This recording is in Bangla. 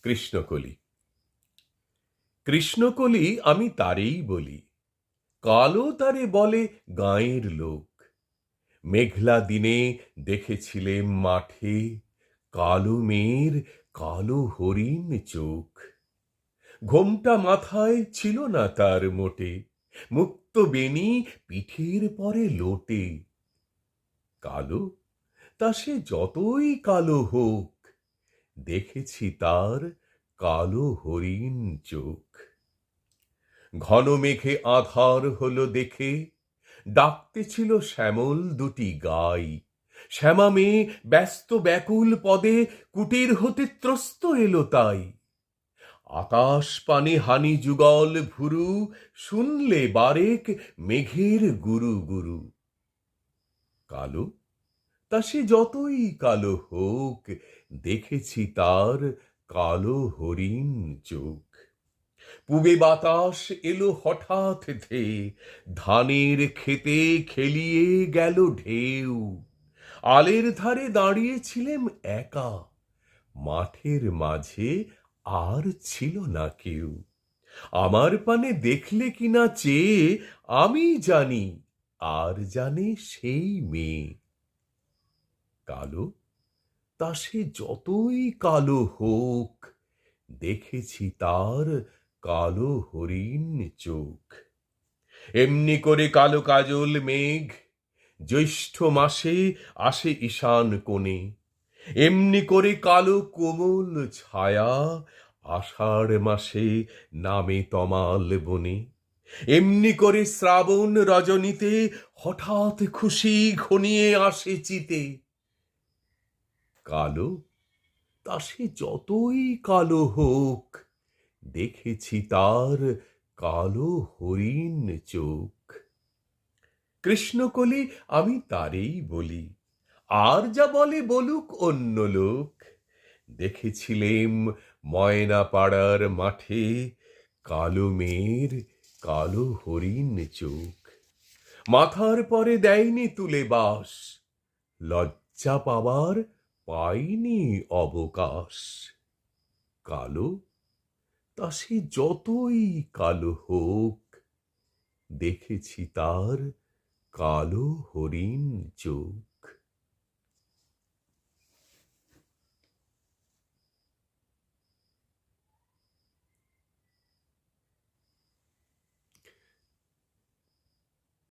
কৃষ্ণকলি। কৃষ্ণকলি আমি তারেই বলি, কালো তারে বলে গাঁয়ের লোক। মেঘলা দিনে দেখেছিলেম মাঠে, কালো মেয়ের কালো হরিণ চোখ। ঘোমটা মাথায় ছিল না তার মোটে, মুক্ত বেণী পিঠের পরে লোটে। কালো, তা সে যতই কালো হোক, দেখেছি তার কালো হরিণ চোখ। ঘন মেঘে আঁধার হলো দেখে, ডাকতেছিল শ্যামল দুটি গাই। শ্যামা মেয়ে ব্যস্ত ব্যাকুল পদে কুটির হতে ত্রস্ত এলো তাই। আকাশ পানে হানি যুগল ভুরু, শুনলে বারেক মেঘের গুরু গুরু। কালো, তা সে যতই কালো হোক, দেখেছি তার কালো হরিণ চোখ। পুবে বাতাস এলো হঠাৎ ধেয়ে, ধানের ক্ষেতে খেলিয়ে গেল ঢেউ। আলের ধারে দাঁড়িয়েছিলেম একা, মাঠের মাঝে আর ছিল না কেউ। আমার পানে দেখলে কিনা চেয়ে আমি জানি, আর জানে সেই মেয়ে। কালো, তা সে যতই কালো হোক, দেখেছি তার কালো হরিণ চোখ। এমনি করে কালো কাজল মেঘ জ্যৈষ্ঠ মাসে আসে ঈশান কোণে। এমনি করে কালো কোমল ছায়া আষাঢ় মাসে নামে তমাল বনে। এমনি করে শ্রাবণ রজনীতে হঠাৎ খুশি ঘনিয়ে আসে চিতে। কালো, তা সে যতই কালো হোক, দেখেছি তার কালো হরিণ চোখ। কৃষ্ণকলি আমি তারেই বলি, আর যা বলে বলুক অন্য লোক। দেখেছিলেম ময়না পাড়ার মাঠে, কালো মেয়ের কালো হরিণ চোখ। মাথার পরে দেয়নি তুলে বাস, লজ্জা পাবার পাইনি অবকাশ। কালো, তা সে যতই কালো হোক, দেখেছি তার কালো হরিণ চোখ।